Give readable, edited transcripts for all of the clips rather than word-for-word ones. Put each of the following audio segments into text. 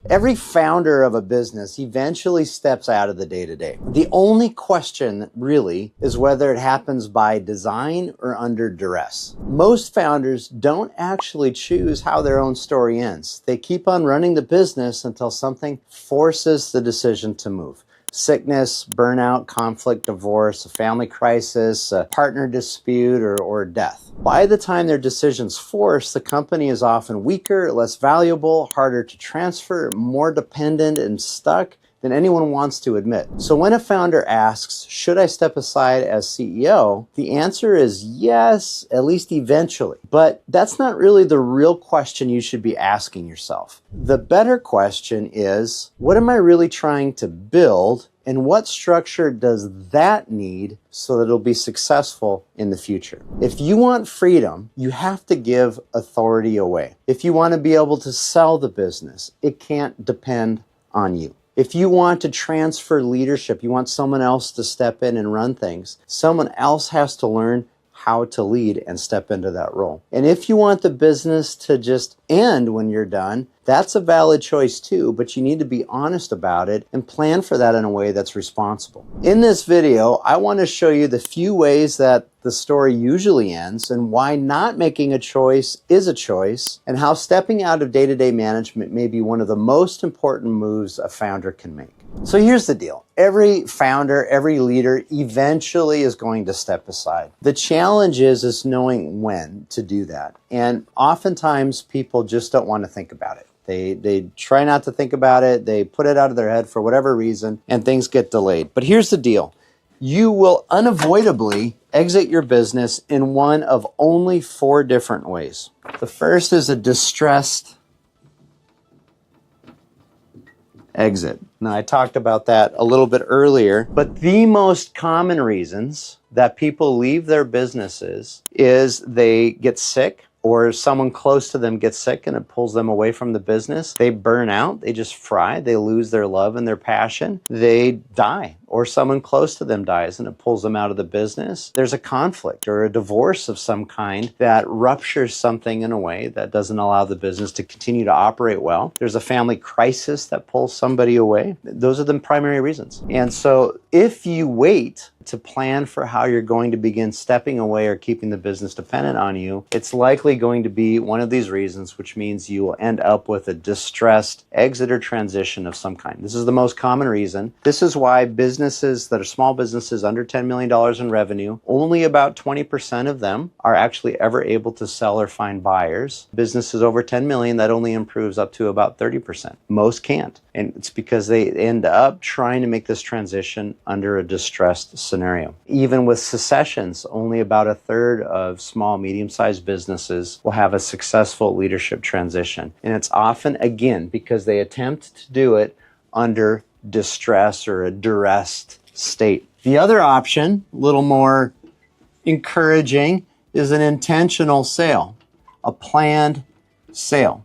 Every founder of a business eventually steps out of the day-to-day. The only question really is whether it happens by design or under duress. Most founders don't actually choose how their own story ends. They keep on running the business until something forces the decision to move. Sickness, burnout, conflict, divorce, a family crisis, a partner dispute, or death. By the time their decision's forced, the company is often weaker, less valuable, harder to transfer, more dependent and stuck than anyone wants to admit. So when a founder asks, should I step aside as CEO? The answer is yes, at least eventually. But that's not really the real question you should be asking yourself. The better question is, what am I really trying to build? And what structure does that need so that it'll be successful in the future? If you want freedom, you have to give authority away. If you want to be able to sell the business, it can't depend on you. If you want to transfer leadership, you want someone else to step in and run things, someone else has to learn how to lead and step into that role. And if you want the business to just end when you're done, that's a valid choice too, but you need to be honest about it and plan for that in a way that's responsible. In this video, I want to show you the few ways that the story usually ends and why not making a choice is a choice, and how stepping out of day-to-day management may be one of the most important moves a founder can make. So here's the deal. Every founder, every leader eventually is going to step aside. The challenge is knowing when to do that. And oftentimes people just don't want to think about it. They try not to think about it. They put it out of their head for whatever reason, and things get delayed. But here's the deal. You will unavoidably exit your business in one of only 4 different ways. The first is a distressed exit. Now, I talked about that a little bit earlier, but the most common reasons that people leave their businesses is they get sick, or someone close to them gets sick and it pulls them away from the business. They burn out, they just fry, they lose their love and their passion, they die, or someone close to them dies and it pulls them out of the business. There's a conflict or a divorce of some kind that ruptures something in a way that doesn't allow the business to continue to operate well. There's a family crisis that pulls somebody away. Those are the primary reasons. And so if you wait to plan for how you're going to begin stepping away or keeping the business dependent on you, it's likely going to be one of these reasons, which means you will end up with a distressed exit or transition of some kind. This is the most common reason. This is why businesses that are small businesses under $10 million in revenue, only about 20% of them are actually ever able to sell or find buyers. Businesses over 10 million, that only improves up to about 30%. Most can't. And it's because they end up trying to make this transition under a distressed scenario. Even with secessions, only about 1/3 of small, medium-sized businesses will have a successful leadership transition. And it's often, again, because they attempt to do it under distress or a duress state. The other option, a little more encouraging, is an intentional sale, a planned sale.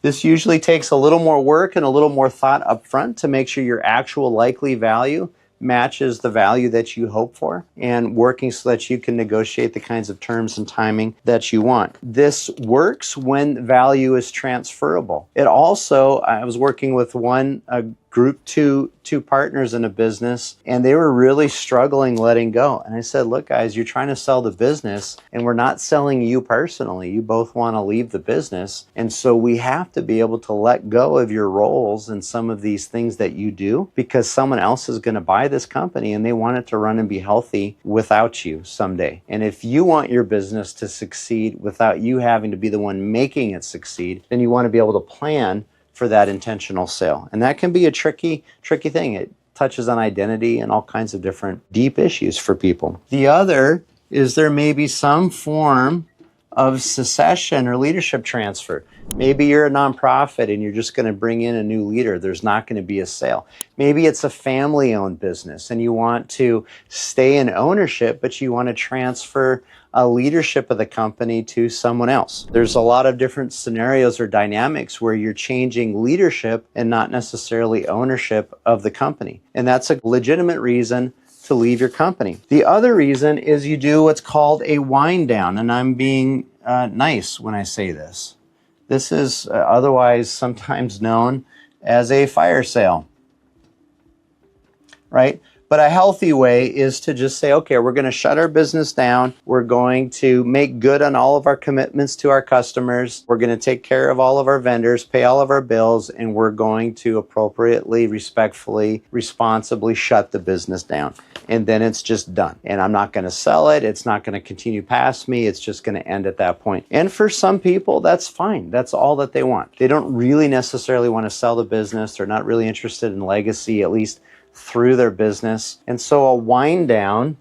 This usually takes a little more work and a little more thought up front to make sure your actual likely value matches the value that you hope for, and working so that you can negotiate the kinds of terms and timing that you want. This works when value is transferable. It also, I was working with one group, two partners in a business, and they were really struggling letting go. And I said, look guys, you're trying to sell the business and we're not selling you personally. You both want to leave the business. And so we have to be able to let go of your roles in some of these things that you do, because someone else is going to buy this company and they want it to run and be healthy without you someday. And if you want your business to succeed without you having to be the one making it succeed, then you want to be able to plan for that intentional sale. And that can be a tricky thing. It touches on identity and all kinds of different deep issues for people. The other is there may be some form of secession or leadership transfer. Maybe you're a nonprofit and you're just going to bring in a new leader. There's not going to be a sale. Maybe it's a family-owned business and you want to stay in ownership, but you want to transfer a leadership of the company to someone else. There's a lot of different scenarios or dynamics where you're changing leadership and not necessarily ownership of the company. And that's a legitimate reason to leave your company. The other reason is you do what's called a wind down, and I'm being nice when I say this. This is otherwise sometimes known as a fire sale, right? But a healthy way is to just say, okay, we're going to shut our business down. We're going to make good on all of our commitments to our customers. We're going to take care of all of our vendors, pay all of our bills, and we're going to appropriately, respectfully, responsibly shut the business down. And then it's just done. And I'm not going to sell it. It's not going to continue past me. It's just going to end at that point. And for some people, that's fine. That's all that they want. They don't really necessarily want to sell the business. They're not really interested in legacy, at least through their business. And so a wind down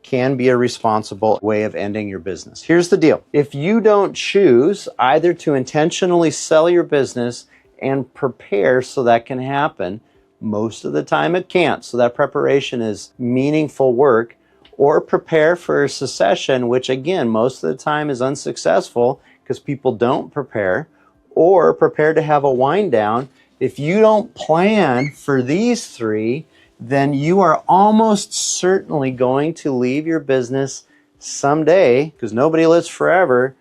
can be a responsible way of ending your business. Here's the deal. If you don't choose either to intentionally sell your business and prepare so that can happen, most of the time it can't. So that preparation is meaningful work, or prepare for a secession, which again, most of the time is unsuccessful because people don't prepare, or prepare to have a wind down. If you don't plan for these three, then you are almost certainly going to leave your business someday, because nobody lives forever,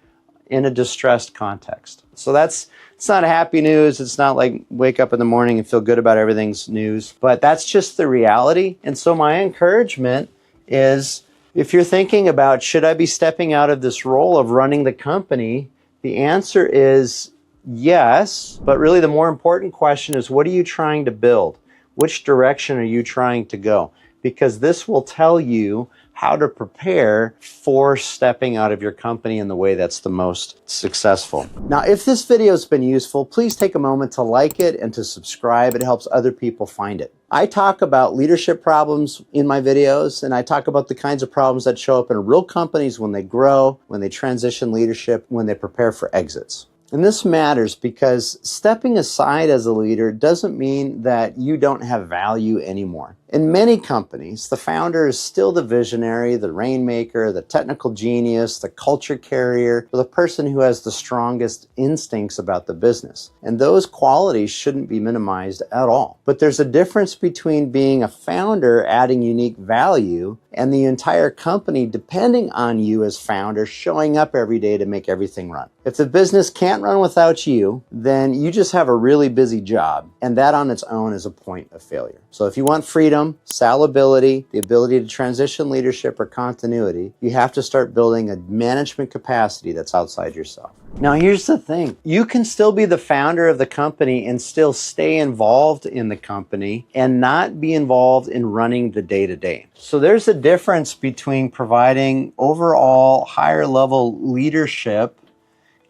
in a distressed context. So it's not happy news. It's not like wake up in the morning and feel good about everything's news, but that's just the reality. And so my encouragement is, if you're thinking about, should I be stepping out of this role of running the company? The answer is yes, but really the more important question is, what are you trying to build? Which direction are you trying to go? Because this will tell you how to prepare for stepping out of your company in the way that's the most successful. Now, if this video has been useful, please take a moment to like it and to subscribe. It helps other people find it. I talk about leadership problems in my videos, and I talk about the kinds of problems that show up in real companies when they grow, when they transition leadership, when they prepare for exits. And this matters because stepping aside as a leader doesn't mean that you don't have value anymore. In many companies, the founder is still the visionary, the rainmaker, the technical genius, the culture carrier, or the person who has the strongest instincts about the business. And those qualities shouldn't be minimized at all. But there's a difference between being a founder adding unique value and the entire company depending on you as founder showing up every day to make everything run. If the business can't run without you, then you just have a really busy job, and that on its own is a point of failure. So if you want freedom, salability, the ability to transition leadership or continuity, you have to start building a management capacity that's outside yourself. Now, here's the thing. You can still be the founder of the company and still stay involved in the company and not be involved in running the day-to-day. So there's a difference between providing overall higher level leadership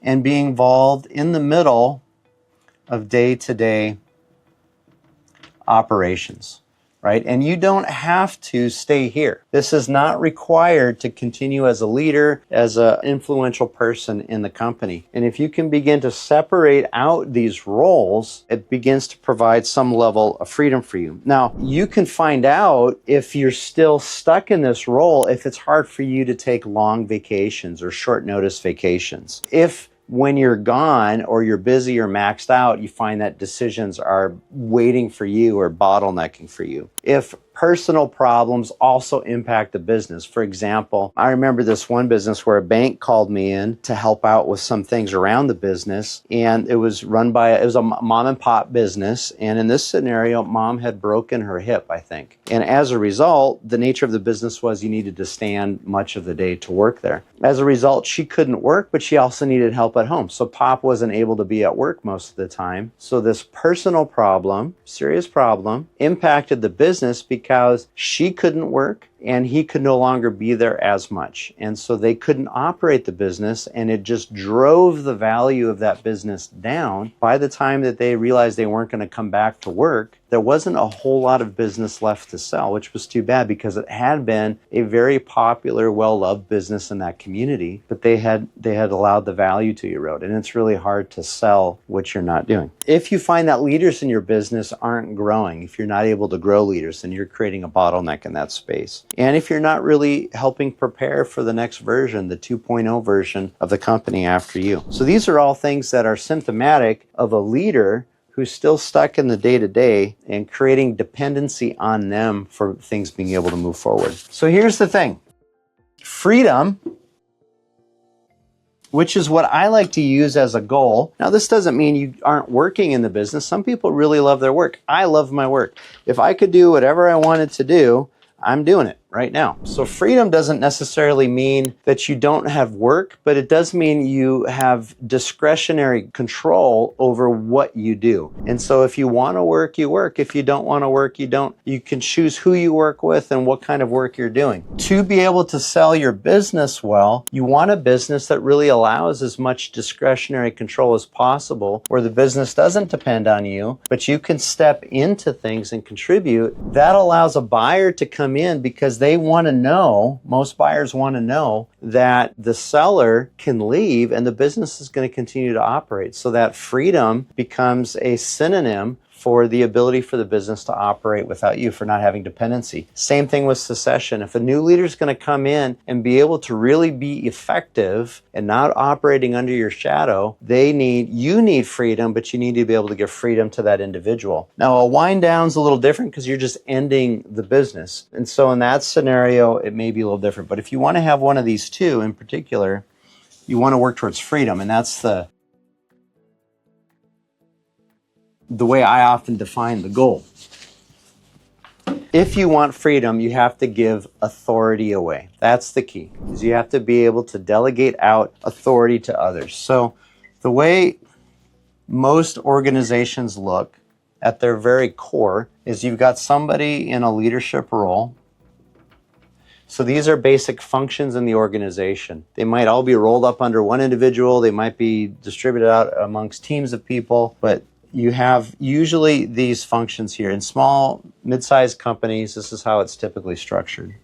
and being involved in the middle of day-to-day operations, right? And you don't have to stay here. This is not required to continue as a leader, as an influential person in the company. And if you can begin to separate out these roles, it begins to provide some level of freedom for you. Now, you can find out if you're still stuck in this role, if it's hard for you to take long vacations or short notice vacations. If when you're gone or you're busy or maxed out, you find that decisions are waiting for you or bottlenecking for you. If personal problems also impact the business. For example, I remember this one business where a bank called me in to help out with some things around the business, and it was run by, it was a mom and pop business, and in this scenario, mom had broken her hip, I think. And as a result, the nature of the business was you needed to stand much of the day to work there. As a result, she couldn't work, but she also needed help at home. So pop wasn't able to be at work most of the time. So this personal problem, serious problem, impacted the business because she couldn't work and he could no longer be there as much. And so they couldn't operate the business, and it just drove the value of that business down. By the time that they realized they weren't going to come back to work, there wasn't a whole lot of business left to sell, which was too bad because it had been a very popular, well-loved business in that community, but they had allowed the value to erode, and it's really hard to sell what you're not doing. If you find that leaders in your business aren't growing, if you're not able to grow leaders, then you're creating a bottleneck in that space. And if you're not really helping prepare for the next version, the 2.0 version of the company after you. So these are all things that are symptomatic of a leader who's still stuck in the day-to-day and creating dependency on them for things being able to move forward. So here's the thing. Freedom which is what I like to use as a goal. Now, this doesn't mean you aren't working in the business. Some people really love their work. I love my work. If I could do whatever I wanted to do, I'm doing it right now. So freedom doesn't necessarily mean that you don't have work, but it does mean you have discretionary control over what you do. And so if you want to work, you work. If you don't want to work, you don't. You can choose who you work with and what kind of work you're doing. To be able to sell your business well, you want a business that really allows as much discretionary control as possible, where the business doesn't depend on you, but you can step into things and contribute. That allows a buyer to come in because they want to know, most buyers want to know that the seller can leave and the business is going to continue to operate. So that freedom becomes a synonym for the ability for the business to operate without you, for not having dependency. Same thing with succession. If a new leader is going to come in and be able to really be effective and not operating under your shadow, you need freedom, but you need to be able to give freedom to that individual. Now, a wind down's a little different because you're just ending the business. And so in that scenario, it may be a little different. But if you want to have one of these two in particular, you want to work towards freedom. And that's the way I often define the goal. If you want freedom, you have to give authority away. That's the key, is you have to be able to delegate out authority to others. So the way most organizations look at their very core is you've got somebody in a leadership role. So these are basic functions in the organization. They might all be rolled up under one individual. They might be distributed out amongst teams of people, but you have usually these functions here. In small, mid-sized companies, this is how it's typically structured.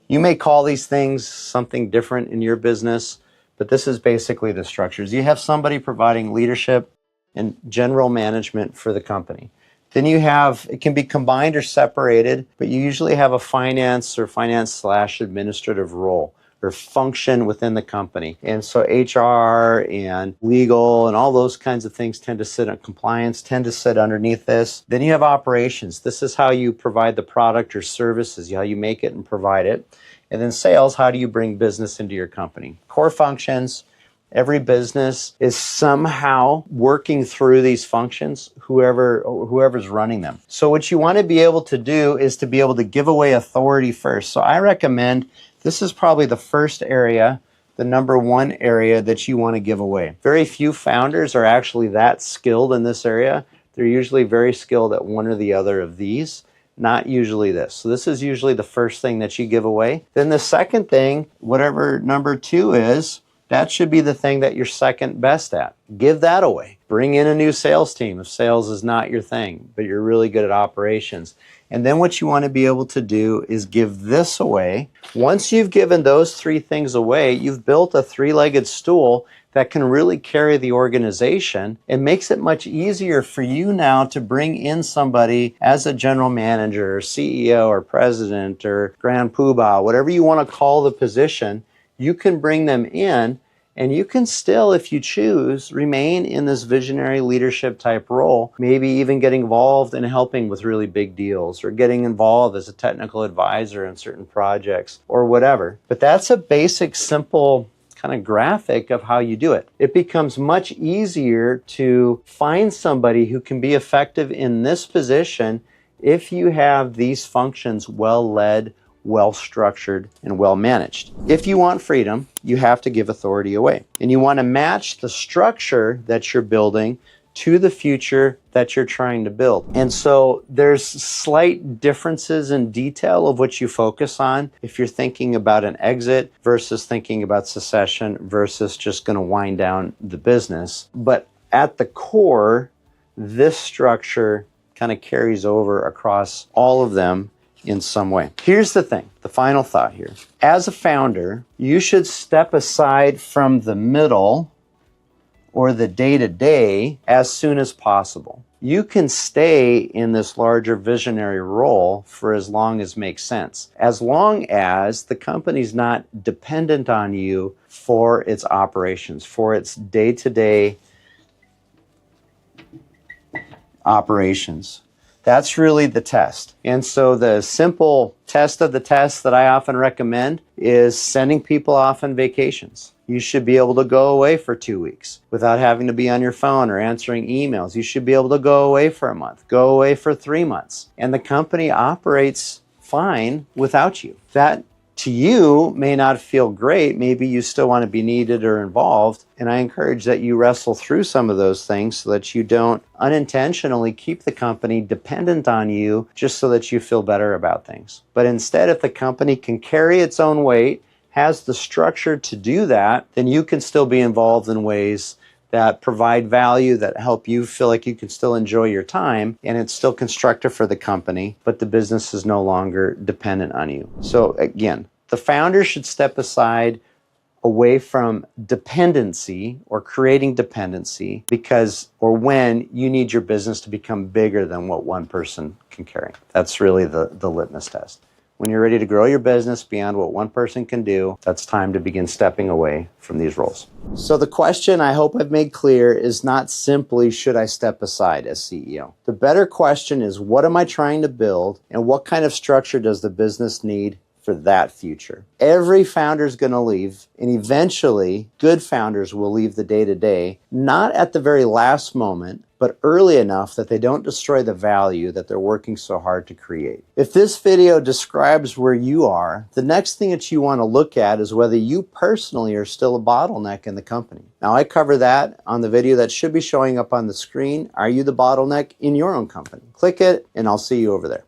You may call these things something different in your business, but this is basically the structures. You have somebody providing leadership and general management for the company. Then you have, it can be combined or separated, but you usually have a finance or finance/administrative role or function within the company. And so HR and legal and all those kinds of things tend to sit on compliance, tend to sit underneath this. Then you have operations. This is how you provide the product or services, how you make it and provide it. And then sales, how do you bring business into your company? Core functions. Every business is somehow working through these functions, whoever's running them. So what you want to be able to do is to be able to give away authority first. So I recommend this is probably the first area, the number one area that you want to give away. Very few founders are actually that skilled in this area. They're usually very skilled at one or the other of these, not usually this. So this is usually the first thing that you give away. Then the second thing, whatever number two is, that should be the thing that you're second best at. Give that away. Bring in a new sales team if sales is not your thing, but you're really good at operations. And then what you want to be able to do is give this away. Once you've given those three things away, you've built a three-legged stool that can really carry the organization. It makes it much easier for you now to bring in somebody as a general manager or CEO or president or grand poobah, whatever you want to call the position. You can bring them in, and you can still, if you choose, remain in this visionary leadership type role, maybe even get involved in helping with really big deals or getting involved as a technical advisor in certain projects or whatever. But that's a basic, simple kind of graphic of how you do it. It becomes much easier to find somebody who can be effective in this position if you have these functions well led, well structured, and well managed. If you want freedom, you have to give authority away. And you want to match the structure that you're building to the future that you're trying to build. And so there's slight differences in detail of what you focus on if you're thinking about an exit versus thinking about succession versus just going to wind down the business. But at the core, this structure kind of carries over across all of them in some way. Here's the thing, the final thought here. As a founder, you should step aside from the middle or the day-to-day as soon as possible. You can stay in this larger visionary role for as long as makes sense, as long as the company's not dependent on you for its operations, for its day-to-day operations. That's really the test. And so the simple test of the test that I often recommend is sending people off on vacations. You should be able to go away for 2 weeks without having to be on your phone or answering emails. You should be able to go away for a month, go away for 3 months. And the company operates fine without you. That to you may not feel great. Maybe you still want to be needed or involved. And I encourage that you wrestle through some of those things so that you don't unintentionally keep the company dependent on you just so that you feel better about things. But instead, if the company can carry its own weight, has the structure to do that, then you can still be involved in ways that provide value, that help you feel like you can still enjoy your time, and it's still constructive for the company, but the business is no longer dependent on you. So again, the founder should step aside away from dependency or creating dependency because or when you need your business to become bigger than what one person can carry. That's really the litmus test. When you're ready to grow your business beyond what one person can do, that's time to begin stepping away from these roles. So the question I hope I've made clear is not simply, should I step aside as CEO? The better question is, what am I trying to build and what kind of structure does the business need for that future? Every founder is going to leave, and eventually good founders will leave the day-to-day, not at the very last moment, but early enough that they don't destroy the value that they're working so hard to create. If this video describes where you are, the next thing that you want to look at is whether you personally are still a bottleneck in the company. Now, I cover that on the video that should be showing up on the screen. Are you the bottleneck in your own company? Click it, and I'll see you over there.